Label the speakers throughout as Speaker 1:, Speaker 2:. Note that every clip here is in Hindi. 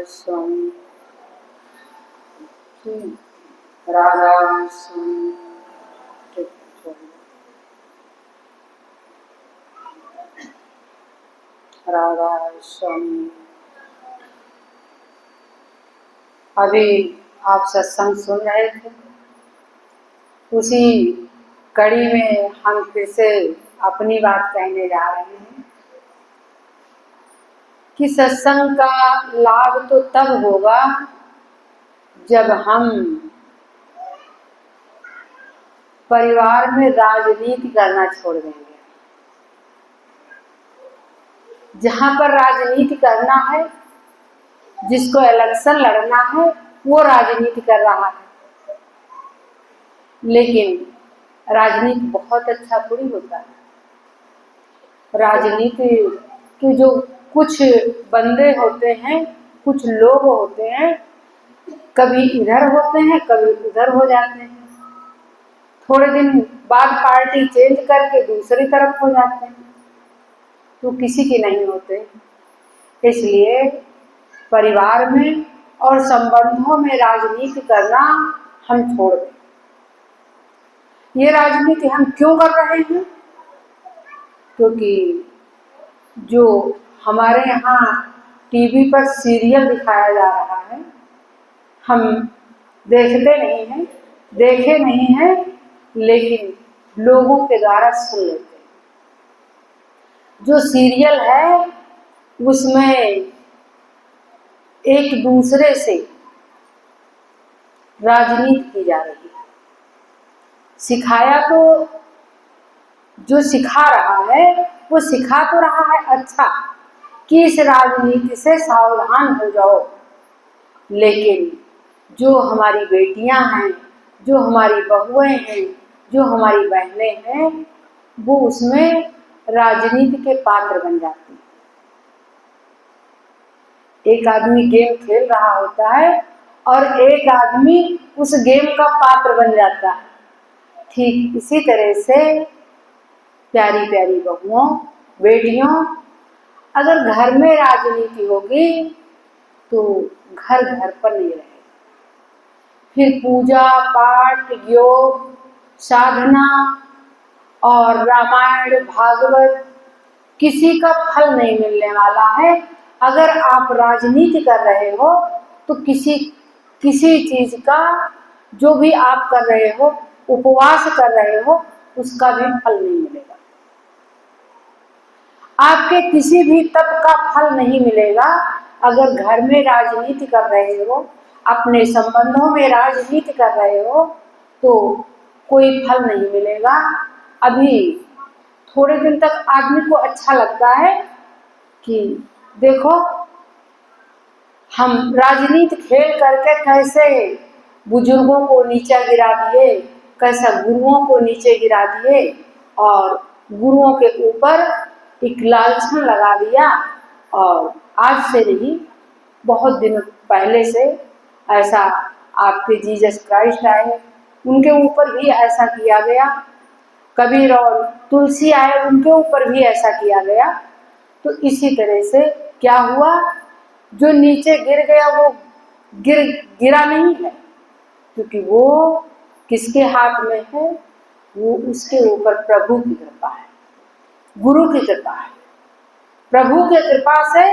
Speaker 1: स्वामी राधा स्वामी राधा स्वामी। अभी आप सत्संग सुन रहे थे, उसी कड़ी में हम फिर से अपनी बात कहने जा रहे हैं कि सत्संग का लाभ तो तब होगा जब हम परिवार में राजनीति करना छोड़ देंगे। जहाँ पर राजनीति करना है, जिसको इलेक्शन लड़ना है, वो राजनीति कर रहा है। लेकिन राजनीति बहुत अच्छा थोड़ी होता है। राजनीति के जो कुछ बंदे होते हैं, कुछ लोग होते हैं, कभी इधर होते हैं, कभी उधर हो जाते हैं। थोड़े दिन बाद पार्टी चेंज करके दूसरी तरफ हो जाते हैं, तो किसी के नहीं होते। इसलिए परिवार में और संबंधों में राजनीति करना हम छोड़ दें। ये राजनीति हम क्यों कर रहे हैं? क्योंकि जो हमारे यहाँ टीवी पर सीरियल दिखाया जा रहा है, हम देखते नहीं हैं, देखे नहीं हैं, लेकिन लोगों के द्वारा सुन लेते हैं। जो सीरियल है उसमें एक दूसरे से राजनीति की जा रही है। सिखाया तो जो सिखा रहा है वो सिखा तो रहा है अच्छा कि इस राजनीति से सावधान हो जाओ, लेकिन जो हमारी बेटियां हैं, जो हमारी बहुएं हैं, जो हमारी बहनें हैं, वो उसमें राजनीति के पात्र बन जाती हैं। एक आदमी गेम खेल रहा होता है और एक आदमी उस गेम का पात्र बन जाता है। ठीक इसी तरह से प्यारी प्यारी बहुओं, बेटियों, अगर घर में राजनीति होगी तो घर घर पर नहीं रहेगा। फिर पूजा पाठ, योग, साधना और रामायण भागवत किसी का फल नहीं मिलने वाला है। अगर आप राजनीति कर रहे हो तो किसी चीज का, जो भी आप कर रहे हो, उपवास कर रहे हो, उसका भी फल नहीं मिलेगा। आपके किसी भी तप का फल नहीं मिलेगा। अगर घर में राजनीति कर रहे हो, अपने संबंधों में राजनीति कर रहे हो, तो कोई फल नहीं मिलेगा। अभी थोड़े दिन तक आदमी को अच्छा लगता है कि देखो हम राजनीति खेल करके कैसे बुजुर्गों को नीचे गिरा दिए, कैसा गुरुओं को नीचे गिरा दिए और गुरुओं के ऊपर एक लालछन लगा दिया। और आज से नहीं, बहुत दिनों पहले से ऐसा आपके जीसस क्राइस्ट आए, उनके ऊपर भी ऐसा किया गया। कबीर और तुलसी आए, उनके ऊपर भी ऐसा किया गया। तो इसी तरह से क्या हुआ, जो नीचे गिर गया वो गिरा नहीं है, क्योंकि वो किसके हाथ में है? वो उसके ऊपर प्रभु की कृपा है, गुरु की कृपा है। प्रभु की कृपा से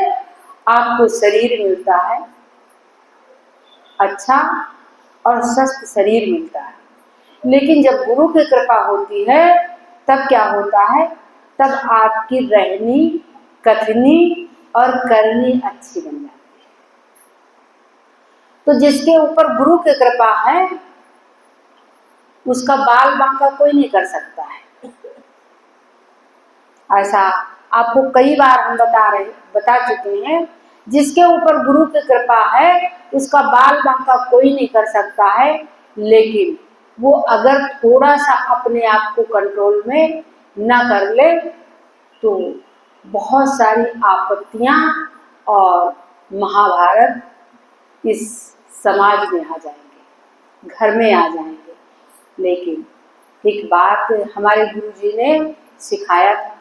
Speaker 1: आपको शरीर मिलता है, अच्छा और स्वस्थ शरीर मिलता है। लेकिन जब गुरु की कृपा होती है तब क्या होता है? तब आपकी रहनी, कथनी और करनी अच्छी बन जाती है। तो जिसके ऊपर गुरु की कृपा है उसका बाल बांका कोई नहीं कर सकता है। ऐसा आपको कई बार हम बता चुके हैं। जिसके ऊपर गुरु की कृपा है उसका बाल बांका कोई नहीं कर सकता है। लेकिन वो अगर थोड़ा सा अपने आप को कंट्रोल में न कर ले तो बहुत सारी आपत्तियां और महाभारत इस समाज में आ जाएंगे, घर में आ जाएंगे। लेकिन एक बात हमारे गुरुजी ने सिखाया था,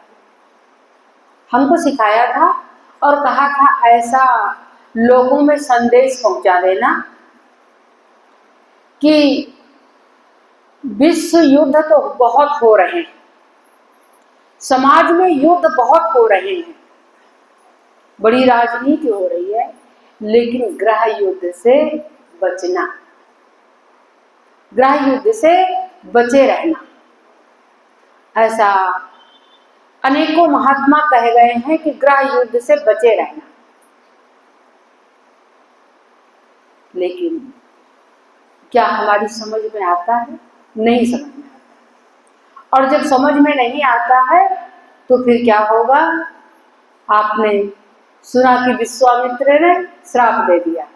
Speaker 1: हमको सिखाया था और कहा था ऐसा लोगों में संदेश पहुंचा देना कि विश्व युद्ध तो बहुत हो रहे हैं, समाज में युद्ध बहुत हो रहे हैं, बड़ी राजनीति हो रही है, लेकिन गृह युद्ध से बचना, गृह युद्ध से बचे रहना। ऐसा अनेकों महात्मा कह गए हैं कि गृह युद्ध से बचे रहना, लेकिन क्या हमारी समझ में आता है? नहीं समझ में आता। और जब समझ में नहीं आता है तो फिर क्या होगा? आपने सुना कि विश्वामित्र ने श्राप दे दिया,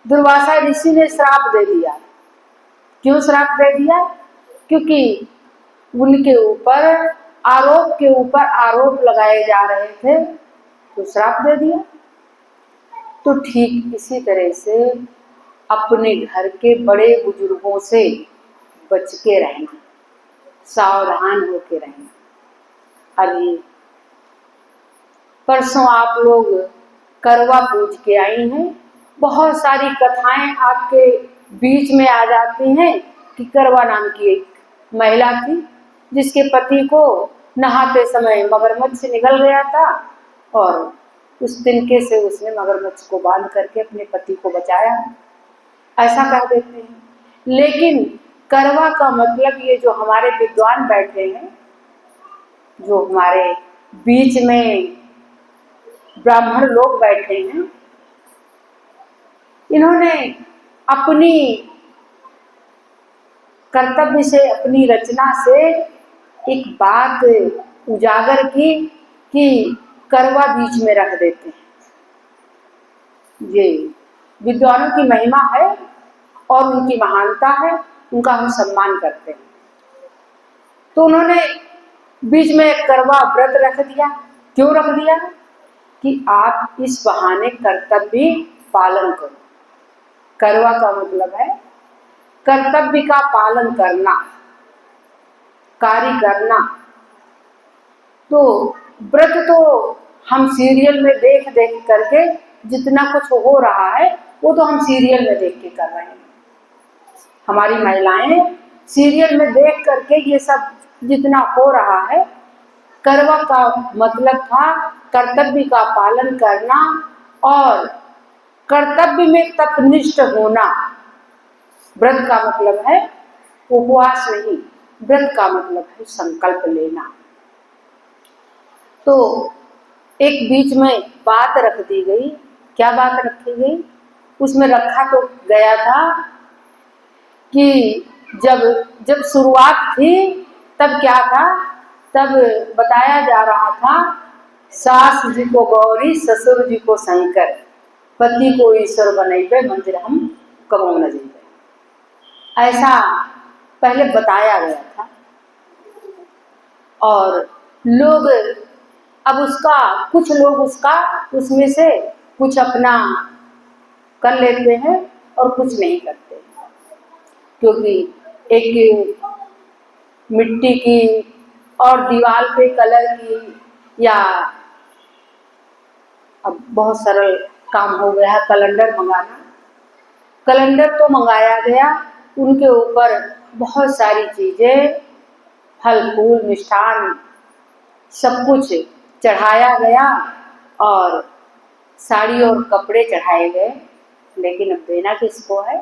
Speaker 1: दुर्वासा ऋषि ने श्राप दे दिया। क्यों श्राप दे दिया? क्योंकि उनके ऊपर आरोप के ऊपर आरोप लगाए जा रहे थे, तो श्राप दे दिया। तो ठीक इसी तरह से अपने घर के बड़े बुजुर्गों से बच के रहना, सावधान होके रहना। अभी परसों आप लोग करवा पूज के आई हैं, बहुत सारी कथाएं आपके बीच में आ जाती हैं कि करवा नाम की एक महिला थी जिसके पति को नहाते समय मगरमच्छ निकल गया था और उस तिनके से उसने मगरमच्छ को बांध करके अपने पति को बचाया, ऐसा कह देते हैं। लेकिन करवा का मतलब ये जो हमारे विद्वान बैठे हैं, जो हमारे बीच में ब्राह्मण लोग बैठे हैं, इन्होंने अपनी कर्तव्य से, अपनी रचना से एक बात उजागर की कि करवा बीच में रख देते हैं। ये विद्वानों की महिमा है और उनकी महानता है, उनका हम सम्मान करते हैं। तो उन्होंने बीच में करवा व्रत रख दिया। क्यों रख दिया? कि आप इस बहाने कर्तव्य पालन करो। करवा का मतलब है कर्तव्य का पालन करना, कार्य करना। तो व्रत तो हम सीरियल में देख देख करके जितना कुछ हो रहा है वो तो हम सीरियल में देख के कर रहे हैं। हमारी महिलाएं सीरियल में देख करके ये सब जितना हो रहा है, करवा का मतलब था कर्तव्य का पालन करना और कर्तव्य में तत्निष्ठ होना। व्रत का मतलब है उपवास नहीं, व्रत का मतलब है संकल्प लेना। तो एक बीच में बात रख दी गई। क्या बात रखी गई? उसमें रखा तो गया था कि जब शुरुआत थी तब क्या था? तब बताया जा रहा था सास जी को गौरी, ससुर जी को शंकर, पति को ईश्वर बनैबे, मंदिर हम कबो न जइबे, ऐसा पहले बताया गया था। और लोग अब उसका, कुछ लोग उसका उसमें से कुछ अपना कर लेते हैं और कुछ नहीं करते, क्योंकि एक मिट्टी की और दीवार पे कलर की, या अब बहुत सरल काम हो गया है कैलेंडर मंगाना। कैलेंडर तो मंगाया गया, उनके ऊपर बहुत सारी चीजें, फल फूल मिष्ठान सब कुछ चढ़ाया गया और साड़ी और कपड़े चढ़ाए गए। लेकिन अब देना किसको है?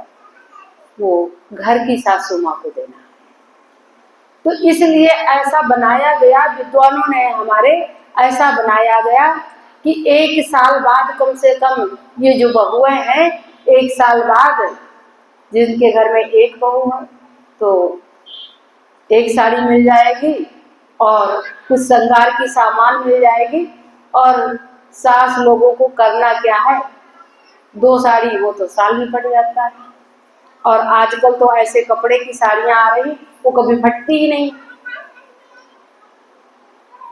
Speaker 1: वो घर की सासू माँ को देना है। तो इसलिए ऐसा बनाया गया, विद्वानों ने हमारे ऐसा बनाया गया कि 1 साल बाद कम से कम ये जो बहुएं हैं, 1 साल बाद जिनके घर में एक बहू है तो एक साड़ी मिल जाएगी और कुछ श्रृंगार की सामान मिल जाएगी। और सास लोगों को करना क्या है? 2 साड़ी, वो तो साल में फट जाता है। और आजकल तो ऐसे कपड़े की साड़ियां आ रही वो कभी फटती ही नहीं।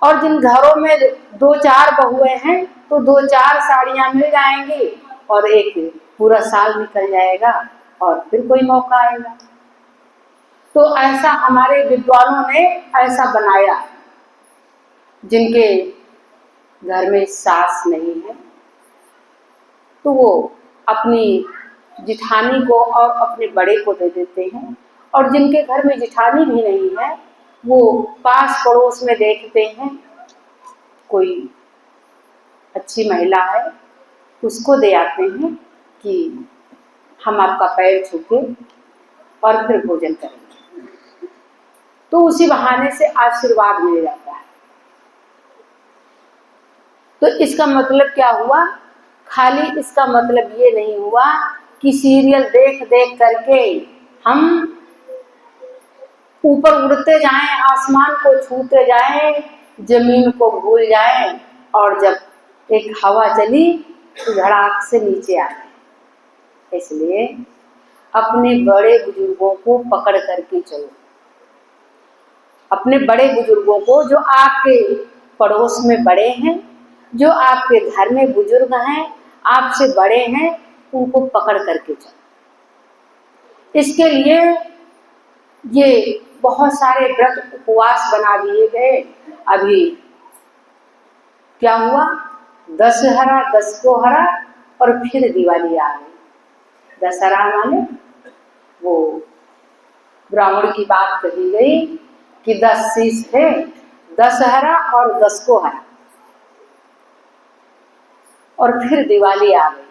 Speaker 1: और जिन घरों में 2-4 बहुएं हैं तो 2-4 साड़ियां मिल जाएंगी और एक पूरा साल निकल जाएगा और फिर कोई मौका आएगा। तो ऐसा हमारे विद्वानों ने ऐसा बनाया, जिनके घर में सास नहीं है तो वो अपनी जिठानी को और अपने बड़े को दे देते हैं, और जिनके घर में जिठानी भी नहीं है वो पास पड़ोस में देखते हैं कोई अच्छी महिला है, उसको दे आते हैं कि हम आपका पैर छूके और फिर भोजन करेंगे, तो उसी बहाने से आशीर्वाद मिल जाता है। तो इसका मतलब क्या हुआ? खाली इसका मतलब ये नहीं हुआ कि सीरियल देख देख करके हम ऊपर उड़ते जाएं, आसमान को छूते जाएं, जमीन को भूल जाएं, और जब एक हवा चली तो धड़ाक से नीचे आ गए। इसलिए अपने बड़े बुजुर्गों को पकड़ करके चलो, अपने बड़े बुजुर्गों को जो आपके पड़ोस में बड़े हैं, जो आपके घर में बुजुर्ग हैं, आपसे बड़े हैं, उनको पकड़ करके चलो। इसके लिए ये बहुत सारे व्रत उपवास बना दिए गए। अभी क्या हुआ? दशहरा, 10 को हरा और फिर दिवाली आ गई। दशहरा माने वो ब्राह्मण की बात कही गई कि 10 शीश है, दशहरा और 10 को हरा, और फिर दिवाली आ गई।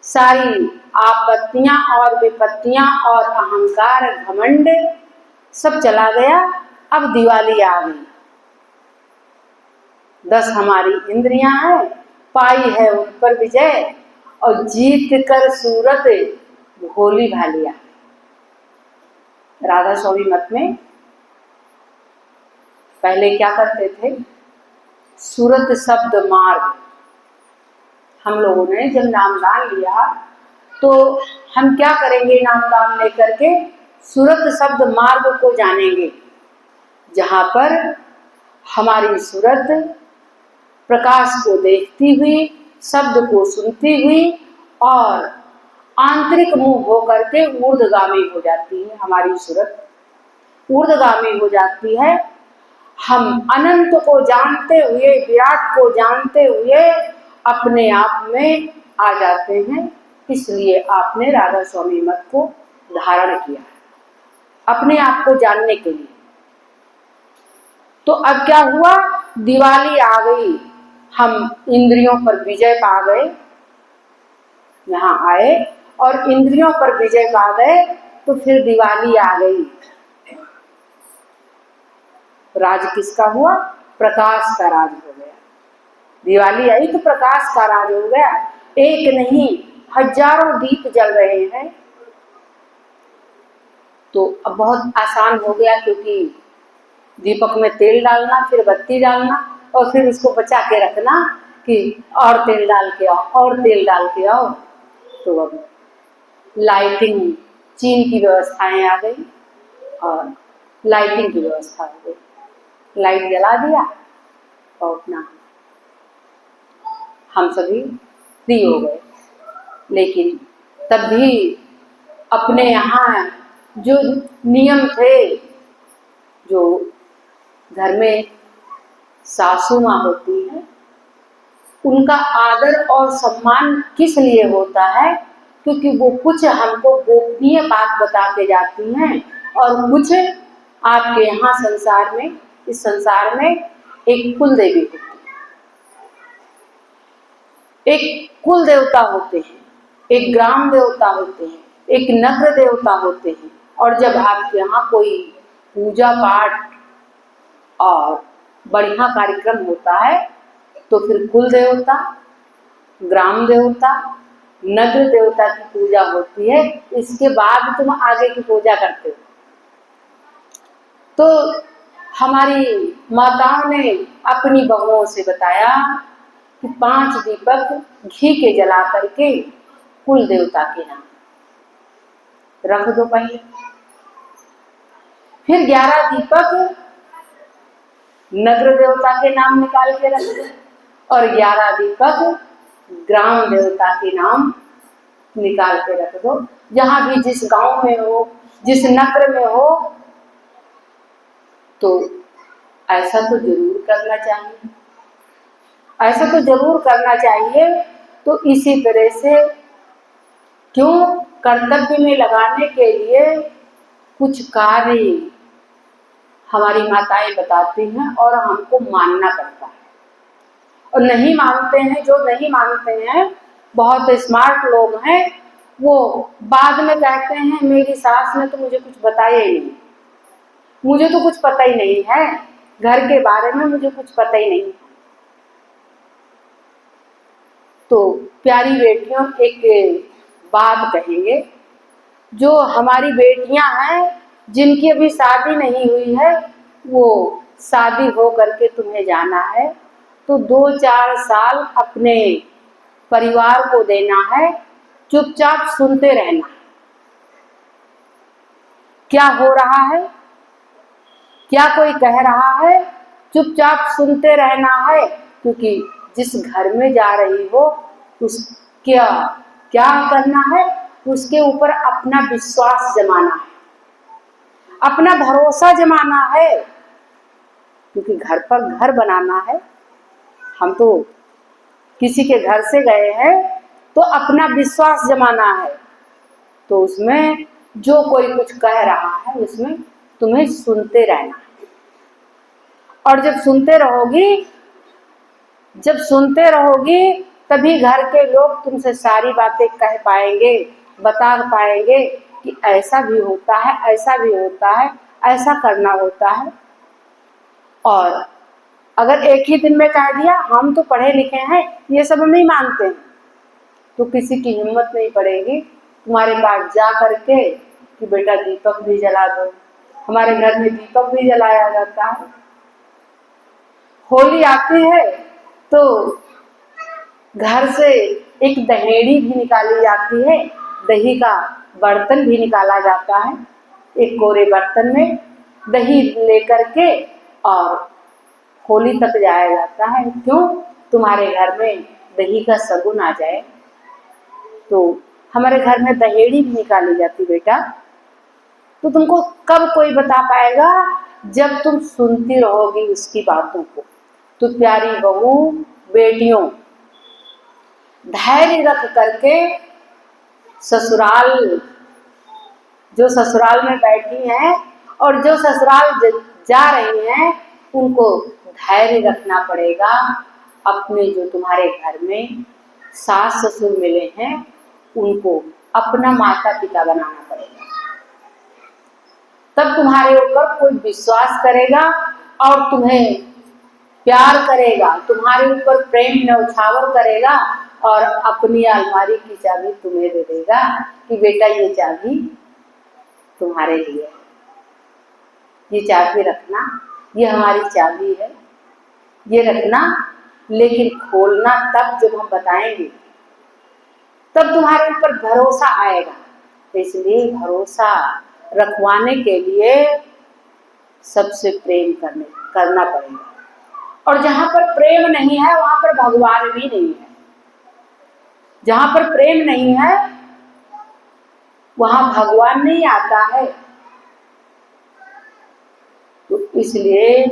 Speaker 1: सारी आपत्तियां और विपत्तियां और अहंकार घमंड सब चला गया। अब दिवाली आ गई। 10 हमारी इंद्रियां हैं, पाई है उन पर विजय, और जीत कर सूरत भोली भालिया। राधा स्वामी मत में पहले क्या करते थे? सूरत शब्द मार्ग। हम लोगों ने जब नामदान लिया तो हम क्या करेंगे? नामदान लेकर के सूरत शब्द मार्ग को जानेंगे, जहां पर हमारी सूरत प्रकाश को देखती हुई, शब्द को सुनती हुई और आंतरिक मुंह होकर के ऊर्ध्वगामी हो जाती है। हमारी सूरत ऊर्ध्वगामी हो जाती है। हम अनंत को जानते हुए, विराट को जानते हुए अपने आप में आ जाते हैं। इसलिए आपने राधा स्वामी मत को धारण किया अपने आप को जानने के लिए। तो अब क्या हुआ? दिवाली आ गई, हम इंद्रियों पर विजय पा गए, यहाँ आए और इंद्रियों पर विजय पा गए, तो फिर दिवाली आ गई। राज किसका हुआ? प्रकाश का राज हो गया। दिवाली आई तो प्रकाश का राज हो गया। एक नहीं, हजारों दीप जल रहे हैं। तो अब बहुत आसान हो गया, क्योंकि दीपक में तेल डालना, फिर बत्ती डालना, और फिर उसको बचा के रखना कि और तेल डाल के आओ, और तेल डाल के आओ। तो अब लाइटिंग, चीन की व्यवस्थाएं आ गई और लाइटिंग की व्यवस्था हो गई। लाइट जला दिया और अपना हम सभी फ्री हो गए। लेकिन तब भी अपने यहाँ जो नियम थे, जो घर में सासू माँ होती है, उनका आदर और सम्मान किस लिए होता है? क्योंकि वो कुछ हमको गोपनीय बात बता के जाती हैं, और कुछ आपके यहाँ संसार में, इस संसार में एक कुल देवी होती है, एक कुल देवता होते हैं, एक ग्राम देवता होते हैं, एक नगर देवता होते हैं। और जब आपके यहाँ कोई पूजा पाठ और बढ़िया कार्यक्रम होता है तो फिर कुल देवता, ग्राम देवता, नगर देवता की पूजा होती है। इसके बाद तुम आगे की पूजा करते हो। तो हमारी माताओं ने अपनी बहुओं से बताया कि 5 दीपक घी के जला करके कुल देवता के नाम रख दो पहले, फिर 11 दीपक नगर देवता के नाम निकाल के रख दो, और 11 दीपक ग्राम देवता के नाम निकाल के रख दो। जहां भी जिस गांव में हो, जिस नगर में हो, तो ऐसा तो जरूर करना चाहिए। ऐसा तो जरूर करना चाहिए। तो इसी तरह से क्यों कर्तव्य में लगाने के लिए कुछ कार्य हमारी माताएं बताती हैं और हमको मानना पड़ता है। और नहीं मानते हैं, जो नहीं मानते हैं, बहुत स्मार्ट लोग हैं, वो बाद में कहते हैं मेरी सास ने तो मुझे कुछ बताया ही नहीं, मुझे तो कुछ पता ही नहीं है, घर के बारे में मुझे कुछ पता ही नहीं। तो प्यारी बेटियों, एक बात कहेंगे, जो हमारी बेटियां हैं जिनकी अभी शादी नहीं हुई है, वो शादी हो करके तुम्हें जाना है तो 2-4 साल अपने परिवार को देना है, चुपचाप सुनते रहना क्या हो रहा है, क्या कोई कह रहा है, चुपचाप सुनते रहना है। क्योंकि जिस घर में जा रही हो उस क्या क्या करना है, उसके ऊपर अपना विश्वास जमाना है, अपना भरोसा जमाना है। क्योंकि घर पर घर बनाना है। हम तो किसी के घर से गए हैं तो अपना विश्वास जमाना है। तो उसमें जो कोई कुछ कह रहा है उसमें तुम्हें सुनते रहना है। और जब सुनते रहोगी तभी घर के लोग तुमसे सारी बातें कह पाएंगे, बता पाएंगे कि ऐसा भी होता है, ऐसा भी होता है, ऐसा करना होता है। और अगर एक ही दिन में कह दिया हम तो पढ़े लिखे हैं, ये सब हम नहीं मानते हैं, तो किसी की हिम्मत नहीं पड़ेगी तुम्हारे पास जा करके कि बेटा दीपक भी जला दो। हमारे घर में दीपक भी जलाया जाता है। होली आती है तो घर से एक दहेड़ी भी निकाली जाती है, दही का बर्तन भी निकाला जाता है। एक कोरे बर्तन में दही लेकर के और होली तक जाया जाता है। क्यों? तुम्हारे घर में दही का सगुन आ जाए। तो हमारे घर में दहेड़ी भी निकाली जाती बेटा। तो तुमको कब कोई बता पाएगा? जब तुम सुनती रहोगी उसकी बातों को। तो प्यारी बहू बेटियों, धैर्य रख करके जो ससुराल में बैठी हैं और जो ससुराल जा रही हैं, उनको धैर्य रखना पड़ेगा। अपने जो तुम्हारे घर में सास ससुर मिले हैं उनको अपना माता पिता बनाना पड़ेगा। तब तुम्हारे ऊपर कोई विश्वास करेगा और तुम्हें प्यार करेगा, तुम्हारे ऊपर प्रेम न्यौछावर करेगा और अपनी अलमारी की चाबी तुम्हें दे देगा कि बेटा ये चाबी तुम्हारे लिए, ये चाबी रखना, ये हमारी चाबी है, ये रखना, लेकिन खोलना तब जब हम बताएंगे, तब तुम्हारे ऊपर भरोसा आएगा। इसलिए भरोसा रखवाने के लिए सबसे प्रेम करना पड़ेगा। और जहां पर प्रेम नहीं है वहां पर भगवान भी नहीं है। जहां पर प्रेम नहीं है वहां भगवान नहीं आता है। तो इसलिए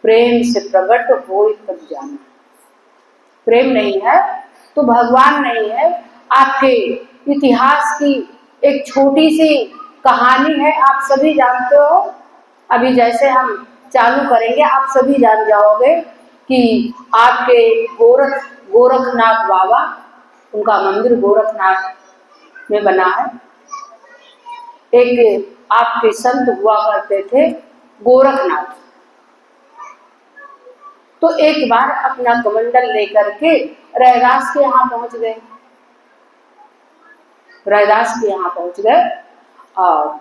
Speaker 1: प्रेम से प्रकट हो तब जाना। प्रेम नहीं है तो भगवान नहीं है। आपके इतिहास की एक छोटी सी कहानी है, आप सभी जानते हो। अभी जैसे हम चालू करेंगे आप सभी जान जाओगे कि आपके गोरखनाथ बाबा, उनका मंदिर गोरखनाथ में बना है। एक आपके संत हुआ करते थे गोरखनाथ। तो एक बार अपना कमंडल लेकर के रैदास के यहाँ पहुंच गए। रैदास के यहाँ पहुंच गए और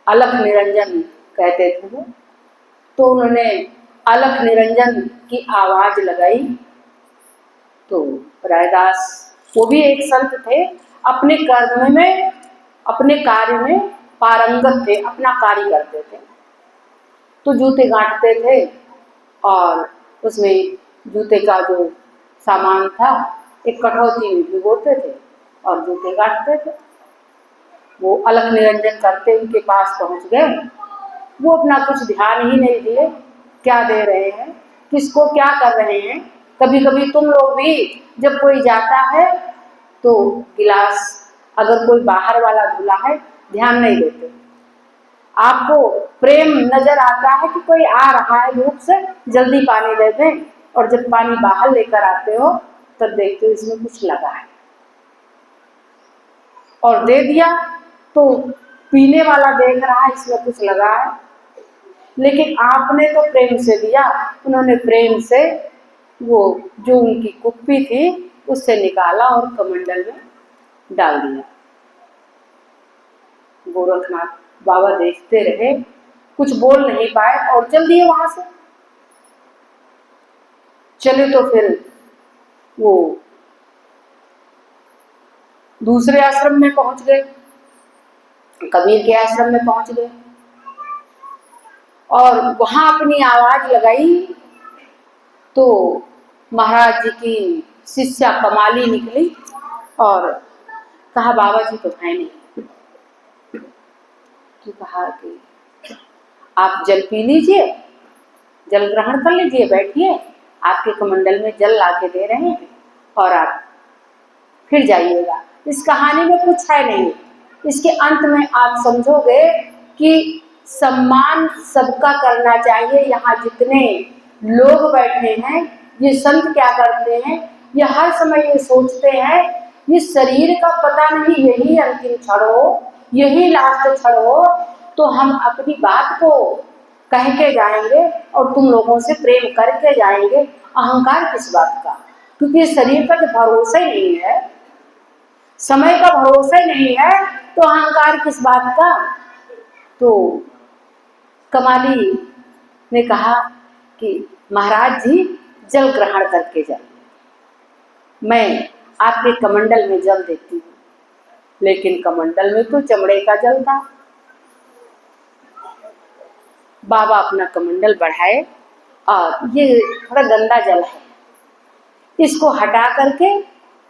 Speaker 1: अलख निरंजन कहते थे वो। तो उन्होंने अलख निरंजन की आवाज लगाई। तो रैदास वो भी एक संत थे, अपने कर्म में, अपने कार्य में पारंगत थे, अपना कार्य करते थे। तो जूते गांठते थे और उसमें जूते का जो सामान था एक कठौती में भिगोते थे और जूते गांठते थे। वो अलख निरंजन करते उनके पास पहुंच गए। वो अपना कुछ ध्यान ही नहीं दिए क्या दे रहे हैं, किसको क्या कर रहे हैं। कभी कभी तुम लोग भी जब कोई जाता है तो गिलास अगर कोई बाहर वाला धुला है ध्यान नहीं देते, आपको प्रेम नजर आता है कि कोई आ रहा है धूप से, जल्दी पानी दे दें, और जब पानी बाहर लेकर आते हो तब देखते हो इसमें कुछ लगा है, और दे दिया तो पीने वाला देख रहा है इसमें कुछ लगा है, लेकिन आपने तो प्रेम से दिया। उन्होंने प्रेम से वो जो उनकी कुप्पी थी उससे निकाला और कमंडल में डाल दिया। गोरखनाथ बाबा देखते रहे, कुछ बोल नहीं पाए और चल दिए वहां से। चले तो फिर वो दूसरे आश्रम में पहुंच गए, कबीर के आश्रम में पहुंच गए और वहां अपनी आवाज लगाई तो महाराज जी की शिष्या कमाली निकली और कहा बाबा जी तो है नहीं। तो कहा कि आप जल पी लीजिए, जल ग्रहण कर लीजिए, बैठिए, आपके कमंडल में जल लाके दे रहे हैं और आप फिर जाइएगा। इस कहानी में कुछ है नहीं, इसके अंत में आप समझोगे कि सम्मान सबका करना चाहिए। यहाँ जितने लोग बैठे हैं ये संत क्या करते हैं, ये हर समय ये सोचते हैं ये शरीर का पता नहीं यही अंतिम क्षण हो, यही लास्ट क्षण हो, तो हम अपनी बात को कह के जाएंगे और तुम लोगों से प्रेम करके जाएंगे। अहंकार किस बात का, क्योंकि शरीर का जो भरोसा ही नहीं है, समय का भरोसा ही नहीं है, तो अहंकार किस बात का। तो कमाली ने कहा कि महाराज जी जल ग्रहण करके जाए, मैं आपके कमंडल में जल देती हूँ। लेकिन कमंडल में तो चमड़े का जल था। बाबा अपना कमंडल बढ़ाए और ये थोड़ा गंदा जल है, इसको हटा करके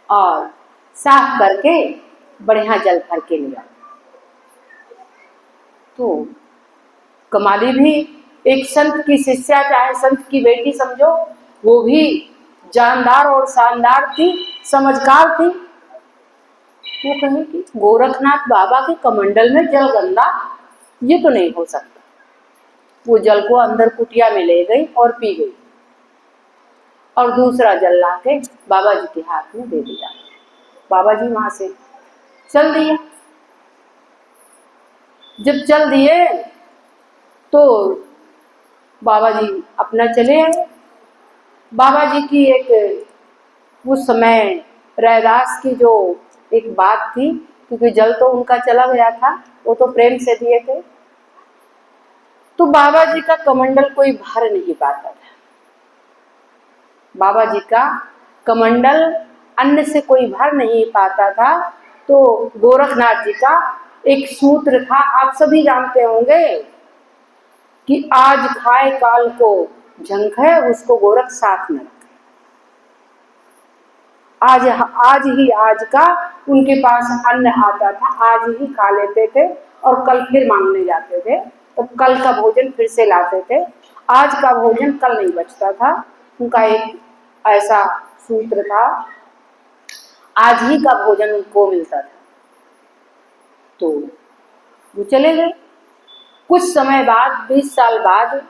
Speaker 1: और साफ करके बढ़िया जल भर के लिया। तो कमाली भी एक संत की शिष्या, चाहे संत की बेटी समझो, वो भी जानदार और शानदार थी, समझदार थी। वो कहे कि गोरखनाथ बाबा के कमंडल में जल गंदा, ये तो नहीं हो सकता। वो जल को अंदर कुटिया में ले गई और पी गई और दूसरा जल लाके बाबा जी के हाथ में दे दिया। बाबा जी वहां से चल दिए। जब चल दिए तो बाबा जी अपना चले आए। बाबा जी की एक उस समय रैदास की जो एक बात थी, क्योंकि जल तो उनका चला गया था, वो तो प्रेम से दिए थे, तो बाबा जी का कमंडल कोई भर नहीं पाता था। बाबा जी का कमंडल अन्न से कोई भर नहीं पाता था। तो गोरखनाथ जी का एक सूत्र था, आप सभी जानते होंगे कि आज खाए काल को झंख है, उसको गोरख साथ में रखे। आज ही आज का उनके पास अन्न आता था, आज ही खा लेते थे और कल फिर मांगने जाते थे, तो कल का भोजन फिर से लाते थे। आज का भोजन कल नहीं बचता था, उनका एक ऐसा सूत्र था, आज ही का भोजन उनको मिलता था। तो वो चले गए। कुछ समय बाद, 20 साल बाद,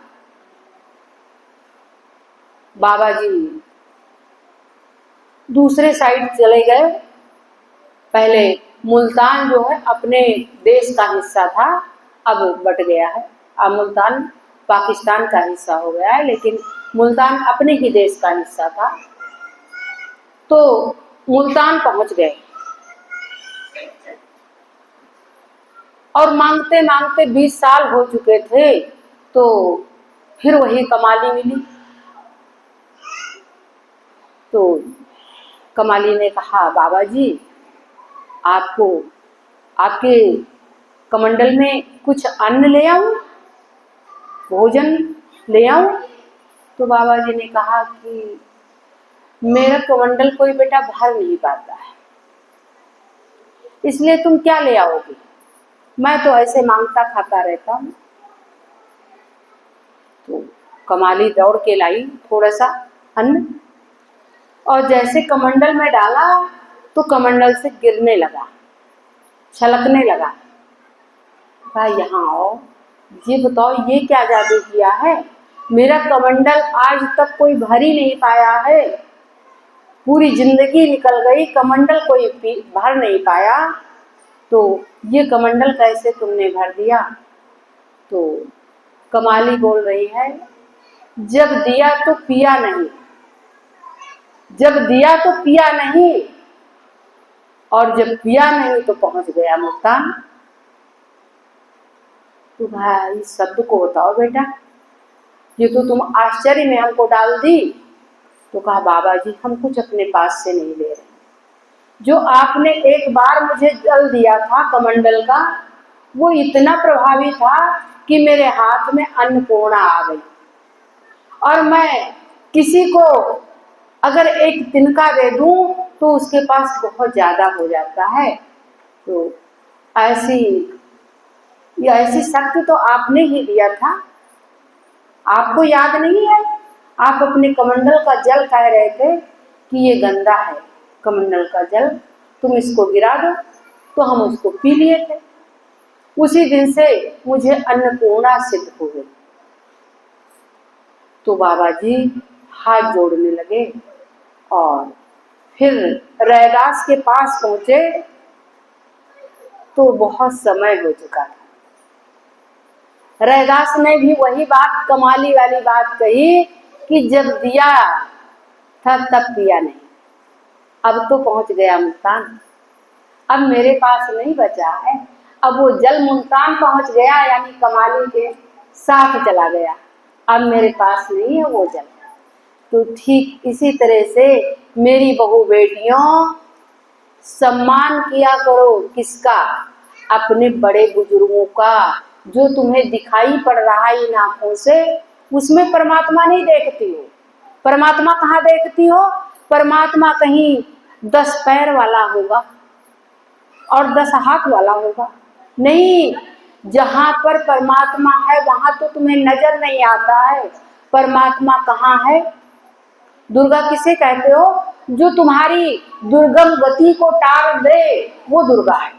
Speaker 1: बाबा जी दूसरे साइड चले गए। पहले मुल्तान जो है अपने देश का हिस्सा था, अब बट गया है, अब मुल्तान पाकिस्तान का हिस्सा हो गया है, लेकिन मुल्तान अपने ही देश का हिस्सा था। तो मुल्तान पहुंच गए और मांगते मांगते 20 साल हो चुके थे, तो फिर वही कमाली मिली। तो कमाली ने कहा बाबा जी आपको आपके कमंडल में कुछ अन्न ले आऊं, भोजन ले आऊं। तो बाबा जी ने कहा कि मेरा कमंडल कोई बेटा भर नहीं पाता है, इसलिए तुम क्या ले आओगे, मैं तो ऐसे मांगता खाता रहता हूं। तो कमाली दौड़ के लाई थोड़ा सा अन्न, और जैसे कमंडल में डाला तो कमंडल से गिरने लगा, छलकने लगा। कहा यहाँ आओ, ये बताओ ये क्या जादू किया है, मेरा कमंडल आज तक कोई भर ही नहीं पाया है, पूरी जिंदगी निकल गई, कमंडल कोई भर नहीं पाया, तो ये कमंडल कैसे तुमने भर दिया। तो कमाली बोल रही है, जब दिया तो पिया नहीं, जब दिया तो पिया नहीं, और जब पिया नहीं तो पहुंच गया मुल्तान। तो भाई इस शब्द को बताओ बेटा, ये तो तुम आश्चर्य में हमको डाल दी। तो कहा बाबा जी हम कुछ अपने पास से नहीं ले रहे, जो आपने एक बार मुझे जल दिया था कमंडल का, वो इतना प्रभावी था कि मेरे हाथ में अन्नपूर्णा आ गई, और मैं किसी को अगर एक तिनका दे दूं तो उसके पास बहुत ज्यादा हो जाता है। तो ऐसी शक्ति तो आपने ही दिया था, आपको याद नहीं है? आप अपने कमंडल का जल कह रहे थे कि ये गंदा है कमंडल का जल, तुम इसको गिरा दो, तो हम उसको पी लिए थे। उसी दिन से मुझे अन्नपूर्णा सिद्ध हो गई। तो बाबा जी हाथ जोड़ने लगे और फिर रैदास के पास पहुंचे तो बहुत समय हो चुका था। रैदास ने भी वही बात, कमाली वाली बात कही कि जब दिया था तब पिया नहीं, अब तो पहुंच गया मुल्तान, अब मेरे पास नहीं बचा है। अब वो जल मुल्तान पहुंच गया, यानी कमाली के साथ चला गया, अब मेरे पास नहीं है वो जल। तो ठीक इसी तरह से मेरी बहू बेटियों, सम्मान किया करो किसका? अपने बड़े बुजुर्गों का। जो तुम्हें दिखाई पड़ रहा है इन आंखों से, उसमें परमात्मा नहीं देखती हो। परमात्मा कहाँ देखती हो? परमात्मा कहीं 10 पैर वाला होगा और 10 हाथ वाला होगा, नहीं। जहां पर परमात्मा है वहां तो तुम्हें नजर नहीं आता है। परमात्मा कहाँ है? दुर्गा किसे कहते हो? जो तुम्हारी दुर्गम गति को टाल दे, वो दुर्गा है।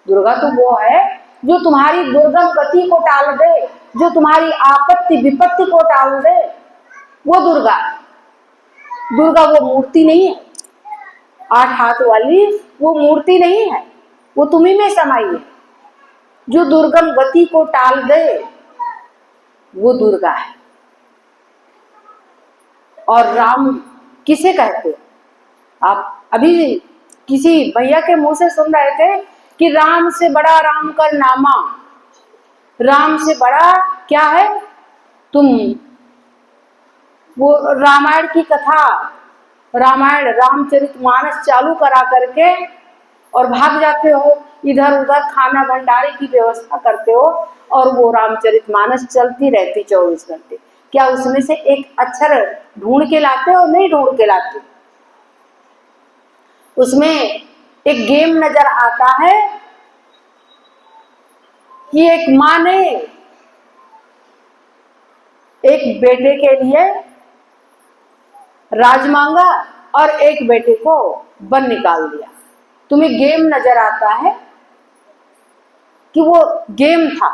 Speaker 1: दुर्गा तो वो है जो तुम्हारी दुर्गम गति को टाल दे, जो तुम्हारी आपत्ति विपत्ति को टाल दे, वो दुर्गा है। दुर्गा वो मूर्ति नहीं है, 8 हाथ वाली वो मूर्ति नहीं है, वो तुम्ही में समाई है। जो दुर्गम गति को टाल दे वो दुर्गा है। और राम किसे कहते हो? आप अभी किसी भैया के मुंह से सुन रहे थे कि राम से बड़ा राम कर नामा, राम से बड़ा क्या है? तुम वो रामायण की कथा, रामायण रामचरितमानस चालू करा करके और भाग जाते हो, इधर उधर खाना भंडारे की व्यवस्था करते हो, और वो रामचरितमानस चलती रहती 24 घंटे। क्या उसमें से एक अक्षर ढूंढ के लाते हो? नहीं ढूंढ के लाते। उसमें एक गेम नजर आता है कि एक माँ ने एक बेटे के लिए राज मांगा और एक बेटे को वन निकाल दिया। तुम्हें गेम नजर आता है कि वो गेम था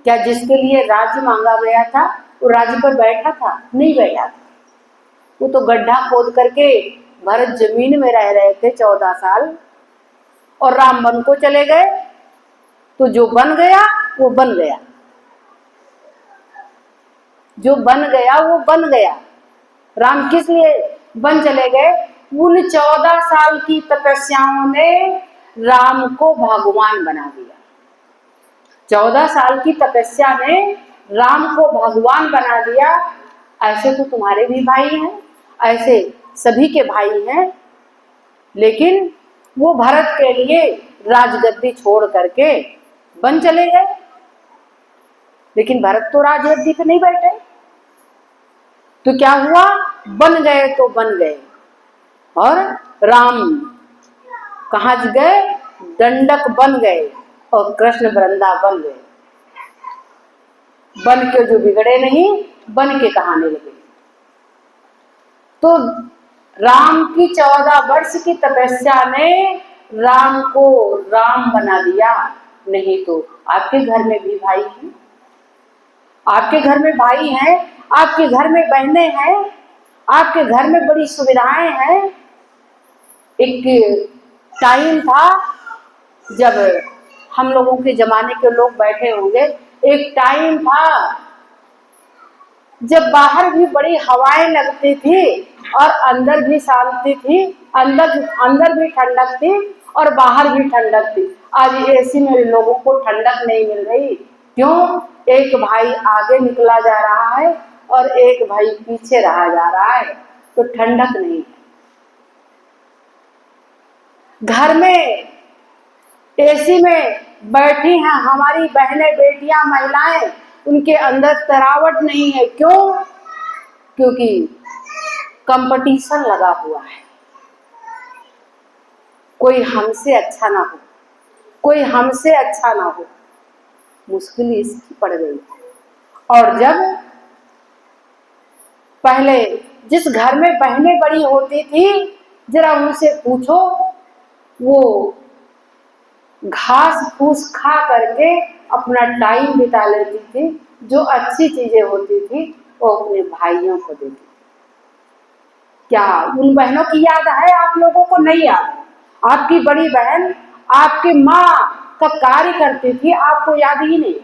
Speaker 1: क्या? जिसके लिए राज्य मांगा गया था वो राज्य पर बैठा था? नहीं बैठा था। वो तो गड्ढा खोद करके भरत जमीन में रह रहे थे 14 साल, और राम वन को चले गए। तो जो बन गया वो बन गया, जो बन गया वो बन गया। राम किस लिए वन चले गए? उन 14 साल की तपस्याओं ने राम को भगवान बना दिया। 14 साल की तपस्या ने राम को भगवान बना दिया। ऐसे तो तुम्हारे भी भाई हैं, ऐसे सभी के भाई हैं, लेकिन वो भरत के लिए राजगद्दी छोड़ करके वन चले गए। लेकिन भरत तो राजगद्दी पे नहीं बैठे। तो क्या हुआ? बन गए तो बन गए, और राम कहाँ गए? दंडक बन गए और कृष्ण वृंदा बन गए। बन के जो बिगड़े नहीं, बन के कहाने लगे। तो राम की 14 वर्ष की तपस्या ने राम को राम बना दिया। नहीं तो आपके घर में भी भाई हैं, आपके घर में भाई हैं, आपके घर में बहनें हैं, आपके घर में बड़ी सुविधाएं हैं। एक टाइम था जब हम लोगों के जमाने के लोग बैठे होंगे, एक टाइम था जब बाहर भी बड़ी हवाएं लगती थी और अंदर भी शांति थी, अंदर भी ठंडक थी और बाहर भी ठंडक थी। आज एसी में लोगों को ठंडक नहीं मिल रही। क्यों? एक भाई आगे निकला जा रहा है और एक भाई पीछे रहा जा रहा है, तो ठंडक नहीं है। घर में एसी में बैठी हैं हमारी बहनें, बेटियां, महिलाएं, उनके अंदर तरावट नहीं है। क्यों? क्योंकि कंपटीशन लगा हुआ है। कोई हमसे अच्छा ना हो, कोई हमसे अच्छा ना हो, मुश्किल इसकी पड़ गई। और जब पहले जिस घर में बहनें बड़ी होती थी, जरा उनसे पूछो, वो घास फूस खा करके अपना टाइम बिता लेती थी। जो अच्छी चीजें होती थी वो अपने भाइयों को देती। क्या उन बहनों की याद है आप लोगों को? नहीं याद। आपकी बड़ी बहन आपकी माँ का कार्य करती थी, आपको याद ही नहीं,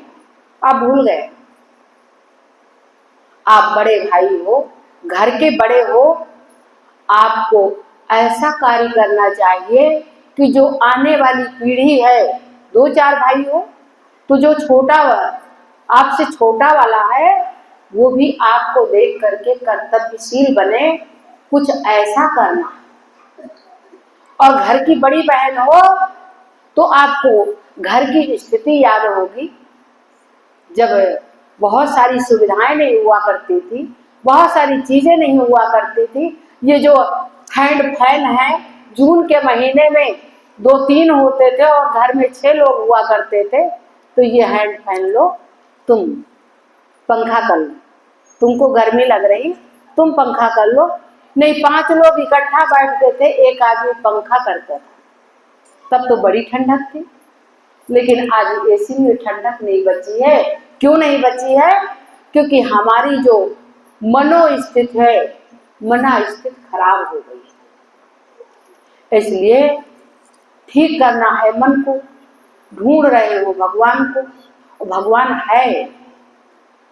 Speaker 1: आप भूल गए। आप बड़े भाई हो, घर के बड़े हो, आपको ऐसा कार्य करना चाहिए कि जो आने वाली पीढ़ी है, 2-4 भाई हो तो जो छोटा आपसे छोटा वाला है वो भी आपको देख करके कर्तव्यशील बने, कुछ ऐसा करना। और घर की बड़ी बहन हो तो आपको घर की स्थिति याद होगी, जब बहुत सारी सुविधाएं नहीं हुआ करती थी, बहुत सारी चीजें नहीं हुआ करती थी। ये जो हैंड फैन है, जून के महीने में 2-3 होते थे और घर में 6 लोग हुआ करते थे। तो ये हैंड फैन लो, तुम पंखा कर लो, तुमको गर्मी लग रही, तुम पंखा कर लो। नहीं, 5 लोग इकट्ठा बैठते थे, एक आदमी पंखा करता था, तब तो बड़ी ठंडक थी। लेकिन आज एसी में ठंडक नहीं बची है। क्यों नहीं बची है? क्योंकि हमारी जो मनोस्थिति है, मनोस्थिति खराब हो गई है। इसलिए ठीक करना है मन को। ढूंढ रहे हो भगवान को, और भगवान है,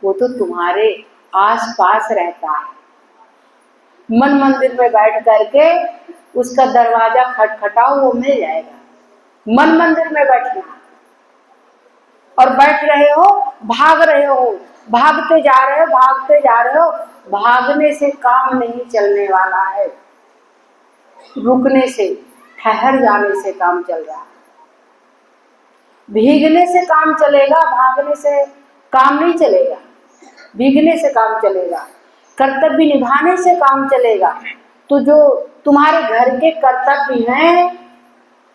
Speaker 1: वो तो तुम्हारे आस पास रहता है। मन मंदिर में बैठ करके उसका दरवाजा खटखटाओ, वो मिल जाएगा। मन मंदिर में बैठना, और बैठ रहे हो, भाग रहे हो, भागते जा रहे हो, भागते जा रहे हो, भागने से काम नहीं चलने वाला है। रुकने से, ठहर जाने से काम चल रहा है। भीगने से काम चलेगा, भागने से काम नहीं चलेगा। भीगने से काम चलेगा, कर्तव्य निभाने से काम चलेगा। तो जो तुम्हारे घर के कर्तव्य हैं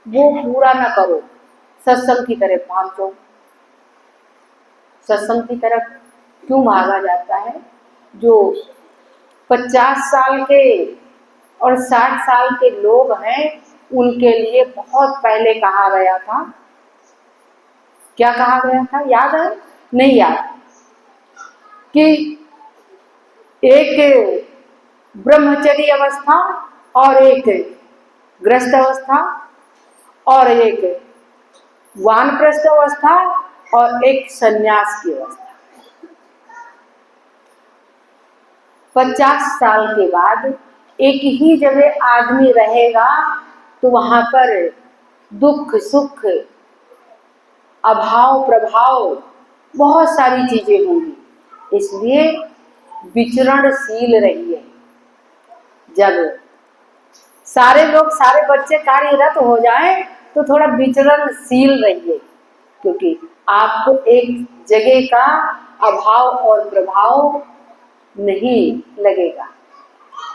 Speaker 1: वो पूरा न करो, सत्संग की तरफ भागो। सत्संग की तरफ क्यों भागा जाता है? जो 50 साल के और 60 साल के लोग हैं, उनके लिए बहुत पहले कहा गया था। क्या कहा गया था, याद है? नहीं याद। कि एक ब्रह्मचर्य अवस्था और एक गृहस्थ अवस्था और एक वानप्रस्थ अवस्था और एक सन्यास की अवस्था। 50 साल के बाद एक ही जगह आदमी रहेगा तो वहां पर दुख सुख, अभाव प्रभाव, बहुत सारी चीजें होंगी। इसलिए विचरणशील रहिए। जब सारे लोग, सारे बच्चे कार्यरत हो जाएं तो थोड़ा विचरणशील रहिए, क्योंकि आपको एक जगह का अभाव और प्रभाव नहीं लगेगा।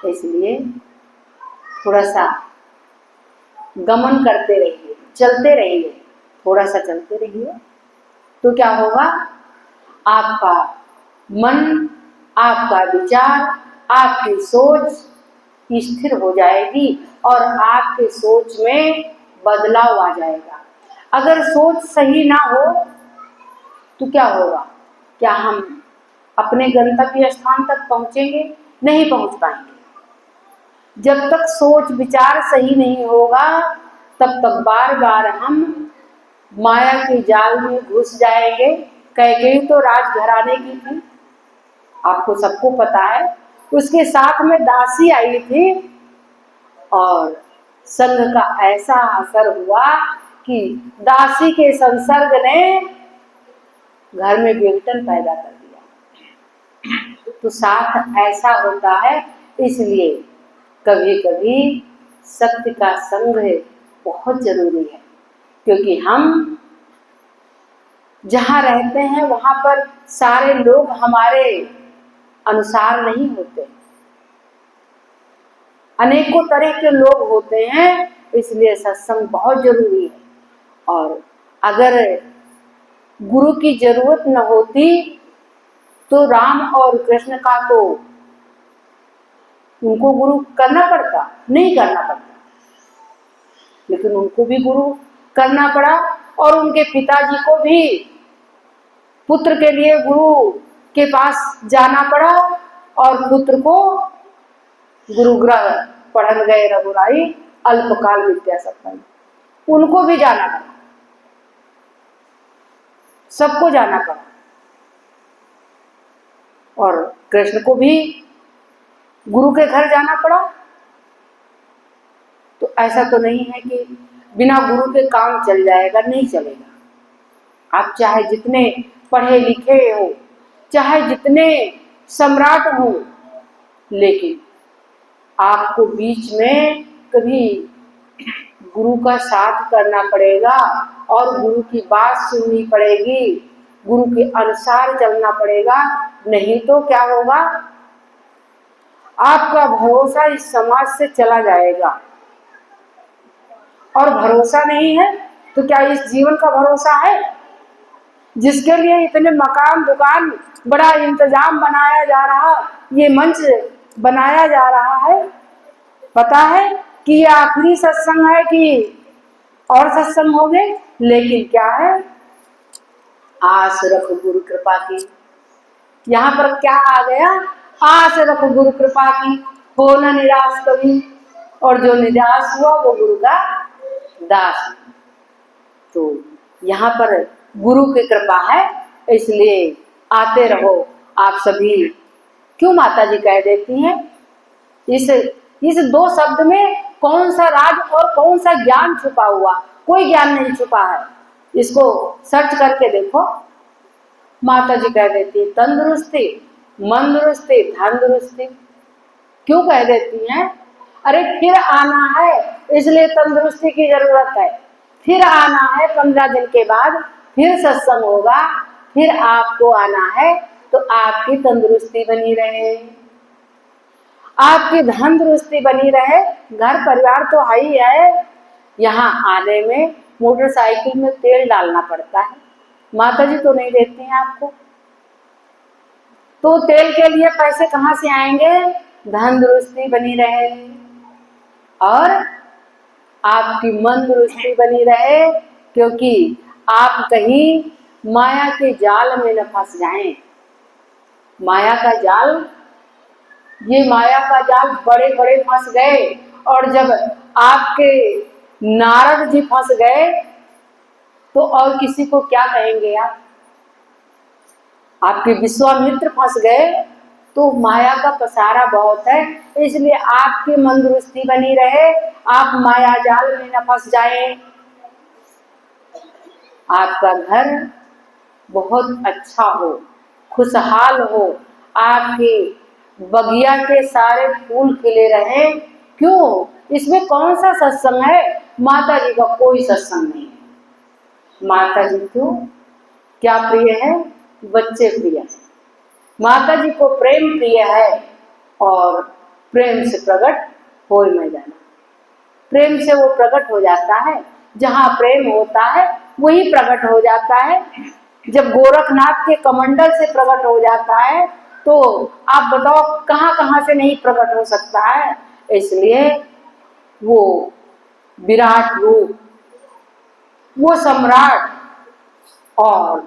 Speaker 1: इसलिए थोड़ा सा गमन करते रहिए, चलते रहिए, थोड़ा सा चलते रहिए। तो क्या होगा? आपका मन, आपका विचार, आपकी सोच स्थिर हो जाएगी और आपके सोच में बदलाव आ जाएगा। अगर सोच सही ना हो तो क्या होगा? क्या हम अपने गंतव्य स्थान तक पहुंचेंगे? नहीं पहुंच पाएंगे। जब तक सोच विचार सही नहीं होगा तब तक बार बार हम माया के जाल में घुस जाएंगे। कैकेयी तो राजघराने की थी, आपको सबको पता है। उसके साथ में दासी आई थी और संग का ऐसा असर हुआ कि दासी के संसर्ग ने घर में बेघटन पैदा कर दिया। तो साथ ऐसा होता है, इसलिए कभी कभी सत्य का संग बहुत जरूरी है, क्योंकि हम जहाँ रहते हैं वहां पर सारे लोग हमारे अनुसार नहीं होते, अनेकों तरह के लोग होते हैं, इसलिए सत्संग बहुत जरूरी है। और अगर गुरु की जरूरत न होती तो राम और कृष्ण का तो उनको गुरु करना पड़ता, नहीं करना पड़ता, लेकिन उनको भी गुरु करना पड़ा। और उनके पिताजी को भी पुत्र के लिए गुरु के पास जाना पड़ा और पुत्र को गुरुग्रह पढ़न गए रघुराई अल्पकाल विद्या सत्संग, उनको भी जाना पड़ा, सबको जाना पड़ा। और कृष्ण को भी गुरु के घर जाना पड़ा। तो ऐसा तो नहीं है कि बिना गुरु के काम चल जाएगा, नहीं चलेगा। आप चाहे जितने पढ़े लिखे हो, चाहे जितने सम्राट हो, लेकिन आपको बीच में कभी गुरु का साथ करना पड़ेगा और गुरु की बात सुननी पड़ेगी, गुरु के अनुसार चलना पड़ेगा। नहीं तो क्या होगा? आपका भरोसा इस समाज से चला जाएगा। और भरोसा नहीं है तो क्या इस जीवन का भरोसा है? जिसके लिए इतने मकान दुकान बड़ा इंतजाम बनाया जा रहा, ये मंच बनाया जा रहा है, पता है कि ये आखिरी सत्संग है कि और सत्संग हो गए, लेकिन क्या है? आस रखो गुरु कृपा की। यहाँ पर क्या आ गया? आस रखो गुरु कृपा की, हो न निराश कभी, और जो निराश हुआ वो गुरु का दास। तो यहाँ पर गुरु की कृपा है, इसलिए आते रहो आप सभी। क्यों माता जी कह देती हैं? इस दो शब्द में कौन सा राज और कौन सा ज्ञान छुपा हुआ? कोई ज्ञान नहीं छुपा है, इसको सर्च करके देखो। माता जी कह देती है तंदुरुस्ती, मंदुरुस्ती, धनदुरुस्ती। क्यों कह देती हैं? अरे फिर आना है इसलिए तंदुरुस्ती की जरूरत है, फिर आना है 15 दिन के बाद, फिर सत्संग होगा, फिर आपको आना है तो आपकी तंदुरुस्ती बनी रहे, आपकी धन दुरुस्ती बनी रहे। घर परिवार तो है ही है, यहाँ आने में मोटरसाइकिल में तेल डालना पड़ता है, माता जी तो नहीं देती हैं आपको, तो तेल के लिए पैसे कहाँ से आएंगे? धन दुरुस्ती बनी रहे और आपकी मन दुरुस्ती बनी रहे, क्योंकि आप कहीं माया के जाल में न फंस जाएं। माया का जाल, ये माया का जाल बड़े बड़े फंस गए, और जब आपके नारद जी फंस गए तो और किसी को क्या कहेंगे आप? आपके विश्वामित्र फंस गए तो माया का पसारा बहुत है, इसलिए आपकी मन दुरुस्ती बनी रहे, आप माया जाल में न फंस जाएं। आपका घर बहुत अच्छा हो, खुशहाल हो, आपके बगिया के सारे फूल खिले रहे। क्यों? इसमें कौन सा सत्संग है? माता जी का कोई सत्संग नहीं है। माता जी को क्या प्रिय है? बच्चे प्रिय है। माता जी को प्रेम प्रिय है, और प्रेम से प्रकट हो मैं जाना, प्रेम से वो प्रकट हो जाता है। जहाँ प्रेम होता है वही प्रकट हो जाता है। जब गोरखनाथ के कमंडल से प्रकट हो जाता है तो आप बताओ कहाँ कहाँ से नहीं प्रकट हो सकता है। इसलिए वो विराट रूप, वो सम्राट और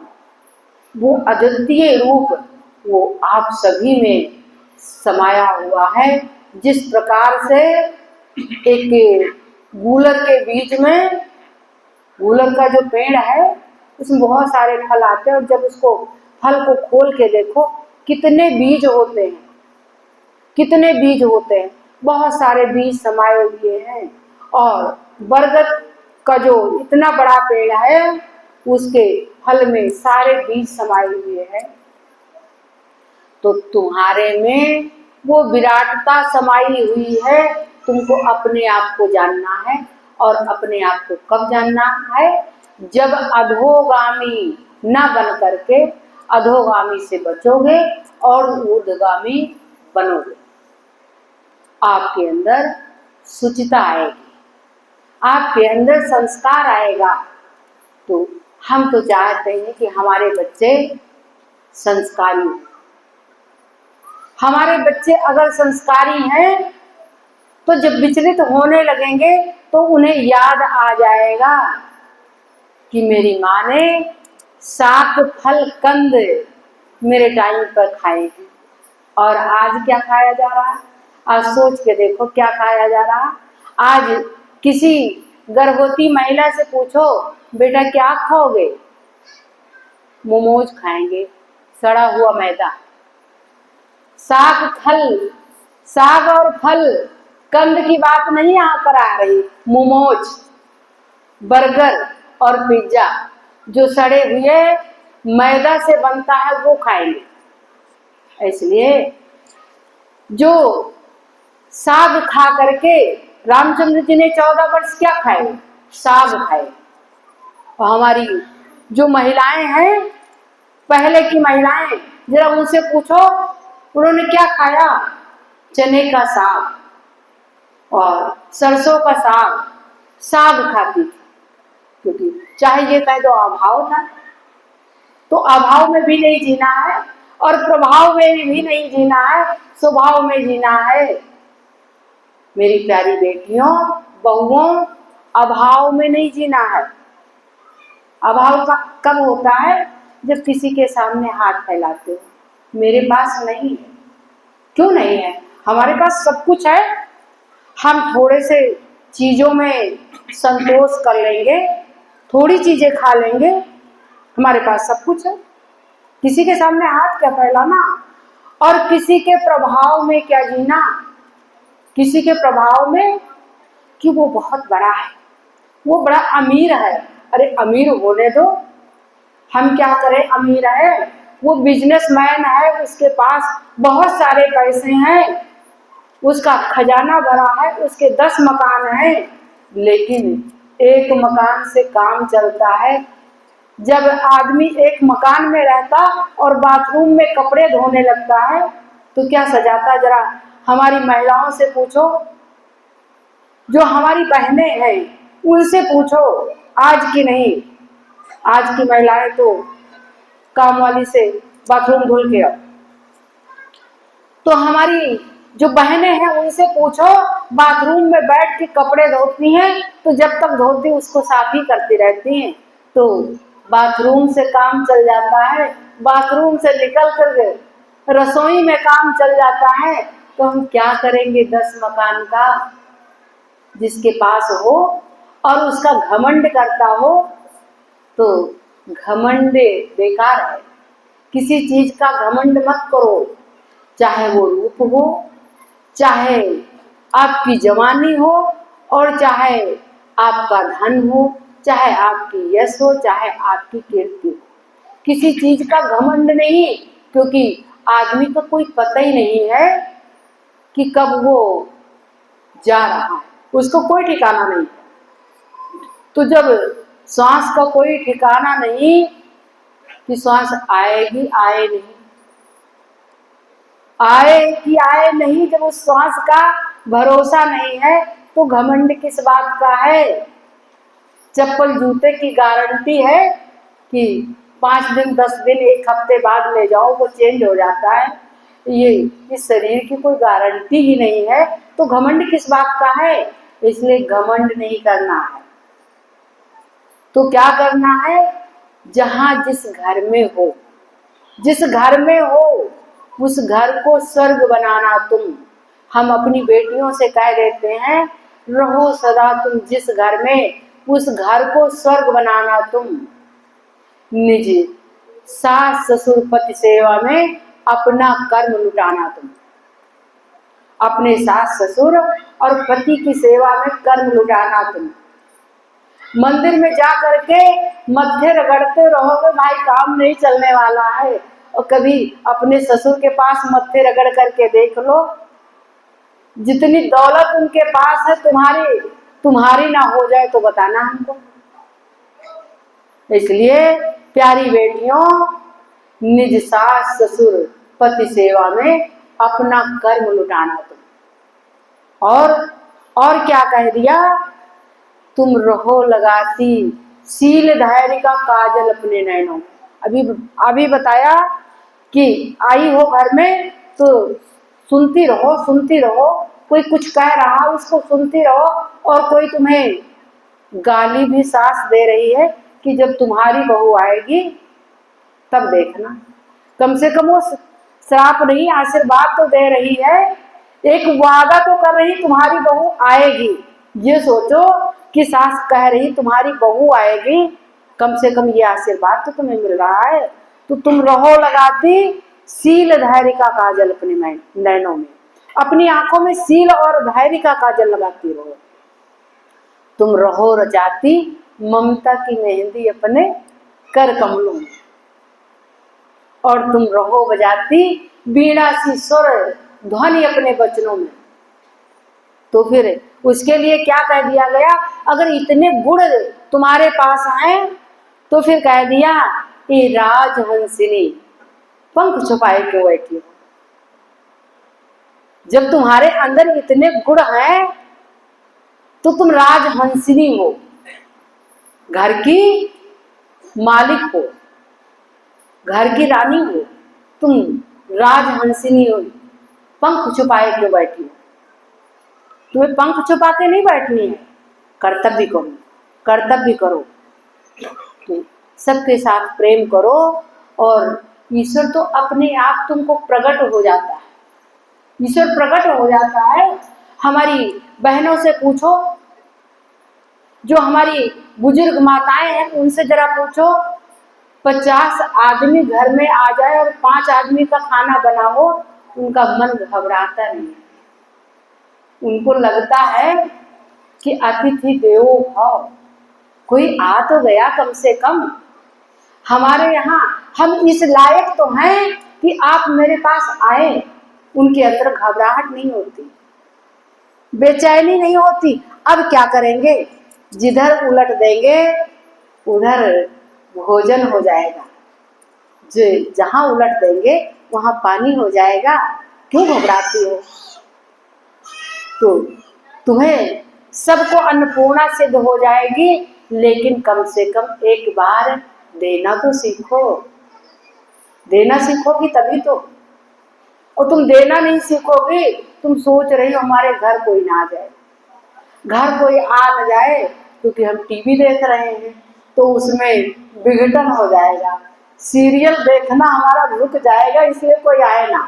Speaker 1: वो अद्वितीय रूप वो आप सभी में समाया हुआ है। जिस प्रकार से एक गूलर के बीच में, गूलर का जो पेड़ है उसमें बहुत सारे फल आते हैं और जब उसको फल को खोल के देखो कितने बीज होते हैं, कितने बीज होते हैं, बहुत सारे बीज समाये हुए हैं। और बरगद का जो इतना बड़ा पेड़ है उसके फल में सारे बीज समाये हुए हैं। तो तुम्हारे में वो विराटता समाई हुई है। तुमको अपने आप को जानना है और अपने आप को कब जानना है? जब अधोगामी न बन करके अधोगामी से बचोगे और ऊर्ध्वगामी बनोगे। आपके अंदर शुचिता आएगी, आपके अंदर संस्कार आएगा। तो हम तो चाहते हैं कि हमारे बच्चे संस्कारी हों। हमारे बच्चे अगर संस्कारी हैं तो जब विचलित होने लगेंगे तो उन्हें याद आ जाएगा कि मेरी माँ ने शाक फल कंद मेरे टाइम पर खाए हैं। और आज क्या खाया जा रहा है? आज सोच के देखो क्या खाया जा रहा है। आज किसी गर्भवती महिला से पूछो बेटा क्या खाओगे? मोमोज खाएंगे, सड़ा हुआ मैदा। साग फल, साग और फल, कंद की बात नहीं यहाँ पर आ रही। मोमोज, बर्गर और पिज्जा जो सड़े हुए मैदा से बनता है वो खाएंगे। इसलिए जो साग खा करके रामचंद्र जी ने 14 वर्ष क्या खाए? साग खाए। और हमारी जो महिलाएं हैं, पहले की महिलाएं, जरा उनसे पूछो उन्होंने क्या खाया? चने का साग और सरसों का साग, साग खाती थी। क्योंकि चाहे ये कह दो अभाव था, तो अभाव में भी नहीं जीना है और प्रभाव में भी नहीं जीना है, स्वभाव में जीना है। मेरी प्यारी बेटियों, बहुओं, अभाव में नहीं जीना है। अभाव का कब होता है? जब किसी के सामने हाथ फैलाते हो, मेरे पास नहीं है। क्यों नहीं है? हमारे पास सब कुछ है। हम थोड़े से चीजों में संतोष कर लेंगे, थोड़ी चीजें खा लेंगे, हमारे पास सब कुछ है। किसी के सामने हाथ क्या फैलाना और किसी के प्रभाव में क्या जीना? किसी के प्रभाव में कि वो बहुत बड़ा है, वो बड़ा अमीर है। अरे अमीर होने दो, हम क्या करें? अमीर है, वो बिजनेसमैन है, उसके पास बहुत सारे पैसे हैं, उसका खजाना भरा है, उसके 10 मकान हैं, लेकिन एक मकान से काम चलता है। जब आदमी एक मकान में रहता और बाथरूम में कपड़े धोने लगता है तो क्या सजाता? जरा हमारी महिलाओं से पूछो, जो हमारी बहनें हैं उनसे पूछो, आज की नहीं, आज की महिलाएं तो काम वाली से बाथरूम धुल के आओ। तो हमारी जो बहनें हैं उनसे पूछो, बाथरूम में बैठ के कपड़े धोती हैं तो जब तक धोती उसको साफ ही करती रहती हैं। तो बाथरूम से काम चल जाता है, बाथरूम से निकल कर रसोई में काम चल जाता है। तो हम क्या करेंगे 10 मकान का? जिसके पास हो और उसका घमंड करता हो तो घमंड बेकार है। किसी चीज का घमंड मत करो, चाहे वो रूप हो, चाहे आपकी जवानी हो और चाहे आपका धन हो, चाहे आपकी यश हो, चाहे आपकी कीर्ति हो। किसी चीज का घमंड नहीं, क्योंकि आदमी का कोई पता ही नहीं है कि कब वो जा रहा है, उसको कोई ठिकाना नहीं। तो जब श्वास का कोई ठिकाना नहीं कि श्वास आएगी आए नहीं, आए कि आए नहीं, जब उस श्वास का भरोसा नहीं है तो घमंड किस बात का है? चप्पल जूते की गारंटी है कि 5 दिन 10 दिन 1 हफ्ते बाद ले जाओ वो चेंज हो जाता है। ये इस शरीर की कोई गारंटी ही नहीं है, तो घमंड किस बात का है। इसलिए घमंड नहीं करना है। तो क्या करना है, जहां जिस घर में हो, जिस घर में हो उस घर को स्वर्ग बनाना तुम। हम अपनी बेटियों से कह देते हैं, रहो सदा तुम जिस घर में, उस घर को स्वर्ग बनाना तुम। निज सास ससुर पति सेवा में अपना कर्म लुटाना तुम। अपने सास ससुर और पति की सेवा में कर्म लुटाना तुम। मंदिर में जा करके मत्थे रगड़ते रहोगे, भाई काम नहीं चलने वाला है। और कभी अपने ससुर के पास मत्थे रगड़ करके देख लो, जितनी दौलत उनके पास है तुम्हारी ना हो जाए तो बताना हमको। इसलिए प्यारी बेटियों, निज सास ससुर पति सेवा में अपना कर्म लुटाना तुम। और क्या कह दिया, तुम रहो लगाती सील धैर्य का काजल अपने नैनों में। अभी बताया कि आई हो घर में तो सुनती रहो, कोई कुछ कह रहा उसको सुनती रहो। और कोई तुम्हें गाली भी सास दे रही है कि जब तुम्हारी बहू आएगी तब देखना। कम से कम वो श्राप नहीं आशीर्वाद तो दे रही है, एक वादा तो कर रही तुम्हारी बहू आएगी। ये सोचो कि सास कह रही तुम्हारी बहू आएगी, कम से कम ये आशीर्वाद तो तुम्हें मिल रहा है। तो तुम रहो लगाती सील धैर्य का काजल अपने नैनों में, अपनी आंखों में सील और धैर्य का काजल लगाती रहो। तुम रहो रचाती ममता की मेहंदी अपने कर कमलों में, और तुम रहो बजाती बीड़ा सी स्वर ध्वनि अपने वचनों में। तो फिर उसके लिए क्या कह दिया गया, अगर इतने गुण तुम्हारे पास आए तो फिर कह दिया ये राजहंसिनी पंख छुपाए क्यों बैठी हो। जब तुम्हारे अंदर इतने गुण हैं तो तुम राजहंसिनी हो, घर की मालिक हो, घर की रानी हो, तुम राजहंसिनी हो, पंख छुपाए क्यों बैठी हो। तुम्हें पंख छुपा के नहीं बैठनी है, कर्तव्य करो। तो सबके साथ प्रेम करो और ईश्वर तो अपने आप तुमको प्रकट हो जाता है। ईश्वर प्रकट हो जाता है। हमारी बहनों से पूछो, जो हमारी बुजुर्ग माताएं हैं उनसे जरा पूछो, 50 आदमी घर में आ जाए और 5 आदमी का खाना बनाओ, उनका मन घबराता नहीं। उनको लगता है कि अतिथि देवो भव, कोई आ तो गया कम से कम। हमारे यहाँ हम इस लायक तो हैं कि आप मेरे पास आए। उनके अंदर घबराहट नहीं होती, बेचैनी नहीं होती। अब क्या करेंगे, जिधर उलट देंगे उधर भोजन हो जाएगा, जो जहां उलट देंगे वहां पानी हो जाएगा। क्यों घबराती हो। तो तुम्हें सबको अन्नपूर्णा सिद्ध हो जाएगी, लेकिन कम से कम एक बार देना तो सीखो। देना सीखोगी तभी तो। और तुम देना नहीं सीखोगी, तुम सोच रही हो हमारे घर कोई ना आ जाए, घर कोई आ न जाए, क्योंकि हम टीवी देख रहे हैं तो उसमें विघटन हो जाएगा, सीरियल देखना हमारा रुक जाएगा, इसलिए कोई आए ना।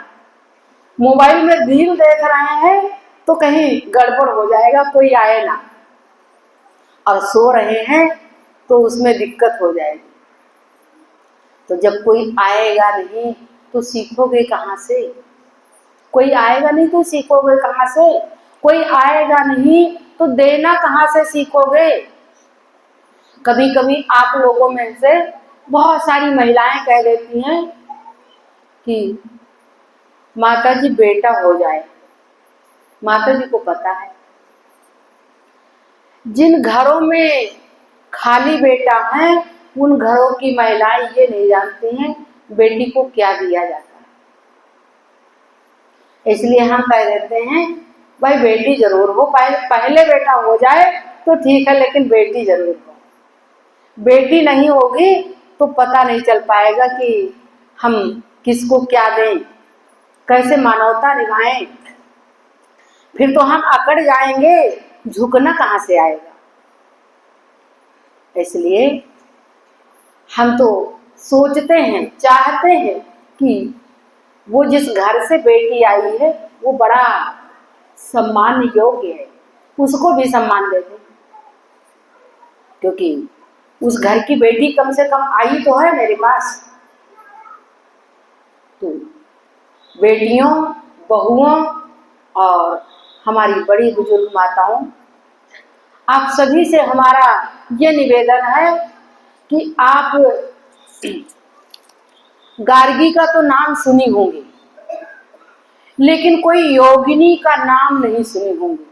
Speaker 1: मोबाइल में रील देख रहे हैं तो कहीं गड़बड़ हो जाएगा, कोई आए ना। और सो रहे हैं तो उसमें दिक्कत हो जाएगी। तो जब कोई आएगा नहीं तो सीखोगे कहाँ से। कोई आएगा नहीं तो सीखोगे कहाँ से। कोई आएगा नहीं तो देना कहाँ से सीखोगे। कभी कभी आप लोगों में से बहुत सारी महिलाएं कह देती हैं कि माता जी बेटा हो जाए। माता जी को पता है, जिन घरों में खाली बेटा है उन घरों की महिलाएं ये नहीं जानती हैं बेटी को क्या दिया जाता है। इसलिए हम कह देते हैं भाई बेटी जरूर हो, पहले बेटा हो जाए तो ठीक है, लेकिन बेटी जरूर हो। बेटी नहीं होगी तो पता नहीं चल पाएगा कि हम किसको क्या दें, कैसे मानवता निभाएं। फिर तो हम अकड़ जाएंगे, झुकना कहाँ से आएगा। इसलिए हम तो सोचते हैं, चाहते हैं कि वो जिस घर से बेटी आई है वो बड़ा सम्मान योग्य है, उसको भी सम्मान देते, क्योंकि उस घर की बेटी कम से कम आई तो है मेरे पास। तो बेटियों, बहुओं और हमारी बड़ी बुजुर्ग माताओं, आप सभी से हमारा ये निवेदन है कि आप गार्गी का तो नाम सुनी होंगी, लेकिन कोई योगिनी का नाम नहीं सुनी होंगी।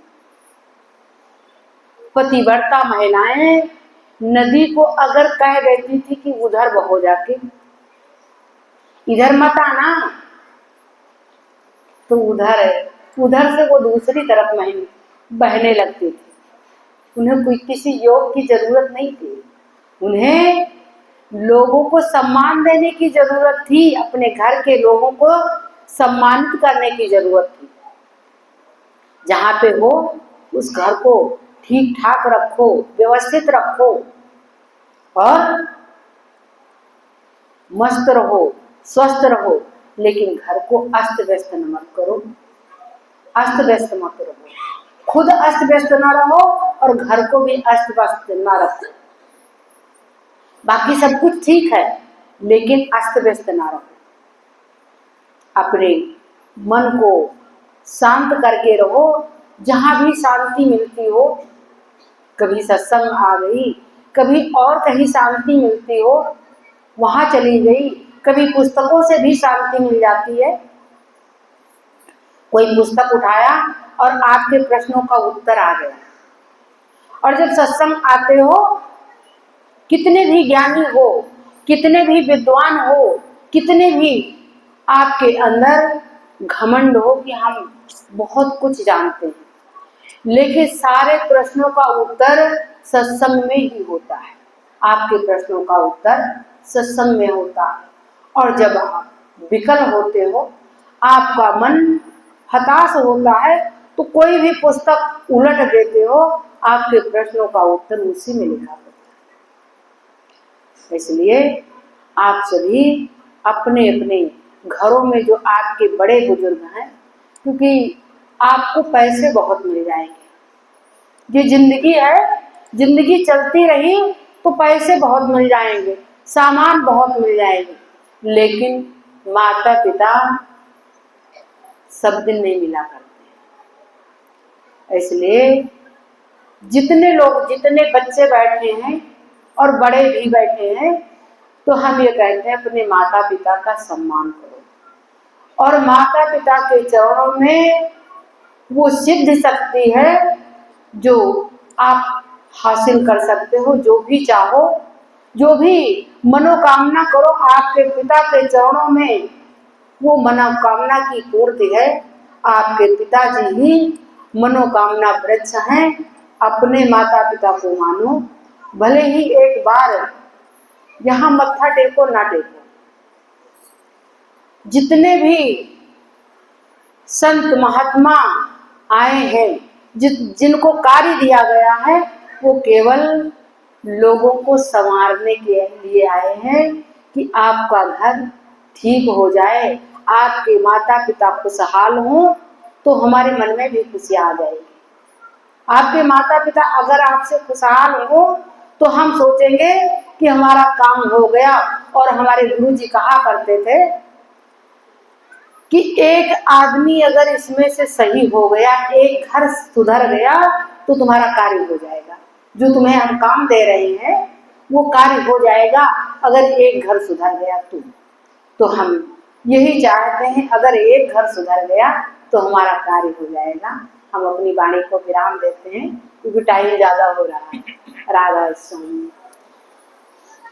Speaker 1: पतिव्रता महिलाएं नदी को अगर कह देती थी कि उधर बहो जाके, इधर मत आना, तो उधर से वो दूसरी तरफ बहने लगती थी। उन्हें कोई किसी योग की जरूरत नहीं थी, उन्हें लोगों को सम्मान देने की जरूरत थी, अपने घर के लोगों को सम्मानित करने की जरूरत थी। जहां पे हो उस घर को ठीक ठाक रखो, व्यवस्थित रखो और मस्त रहो, स्वस्थ रहो, लेकिन घर को अस्त व्यस्त मत करो, अस्त व्यस्त मत रहो। खुद अस्त व्यस्त ना रहो और घर को भी अस्त व्यस्त ना रखो। बाकी सब कुछ ठीक है, लेकिन अस्त व्यस्त ना रहो। अपने मन को शांत करके रहो, जहां भी शांति मिलती हो, कभी सत्संग आ गई, कभी और कहीं शांति मिलती हो वहां चली गई, कभी पुस्तकों से भी शांति मिल जाती है। कोई पुस्तक उठाया और आपके प्रश्नों का उत्तर आ गया। और जब सत्संग आते हो, कितने भी ज्ञानी हो, कितने भी विद्वान हो, कितने भी आपके अंदर घमंड हो कि हम बहुत कुछ जानते हैं, लेकिन सारे प्रश्नों का उत्तर सत्संग में ही होता है। आपके प्रश्नों का उत्तर सत्संग में होता है। और जब आप विकल होते हो, आपका मन हताश होता है, तो कोई भी पुस्तक उलट देते हो, आपके प्रश्नों का उत्तर उसी में लिखा होता है। इसलिए आप सभी अपने अपने घरों में जो आपके बड़े बुजुर्ग हैं, क्योंकि आपको पैसे बहुत मिल जाएंगे, ये जिंदगी है, जिंदगी चलती रही तो पैसे बहुत मिल जाएंगे, सामान बहुत मिल जाएंगे, लेकिन माता पिता सब दिन नहीं मिला करते। इसलिए जितने लोग, जितने बच्चे बैठे हैं और बड़े भी बैठे हैं, तो हम ये कहते हैं अपने माता पिता का सम्मान करो। और माता पिता के चरणों में वो सिद्ध शक्ति है जो आप हासिल कर सकते हो। जो भी चाहो, जो भी मनोकामना करो, आपके पिता के चरणों में वो मनोकामना की पूर्ति है। आपके पिताजी ही मनोकामना वृक्ष हैं। अपने माता पिता को मानो, भले ही एक बार यहाँ मत्था टेको ना टेको। जितने भी संत महात्मा आए हैं, जिनको कार्य दिया गया है, वो केवल लोगों को संवारने के लिए आए हैं कि आपका घर ठीक हो जाए, आपके माता पिता खुशहाल हों, तो हमारे मन में भी खुशी आ जाएगी। आपके माता पिता अगर आपसे खुशहाल हो, तो हम सोचेंगे कि हमारा काम हो गया। और हमारे गुरु जी कहा करते थे कि एक आदमी अगर इसमें से सही हो गया, एक घर सुधर गया, तो तुम्हारा कार्य हो जाएगा। जो तुम्हें हम काम दे रहे हैं वो कार्य हो जाएगा, अगर एक घर सुधर गया तो हम यही चाहते हैं, अगर एक घर सुधर गया तो हमारा कार्य हो जाएगा। हम अपनी वाणी को विराम देते हैं, क्योंकि टाइम ज्यादा हो रहा है। राधा स्वामी।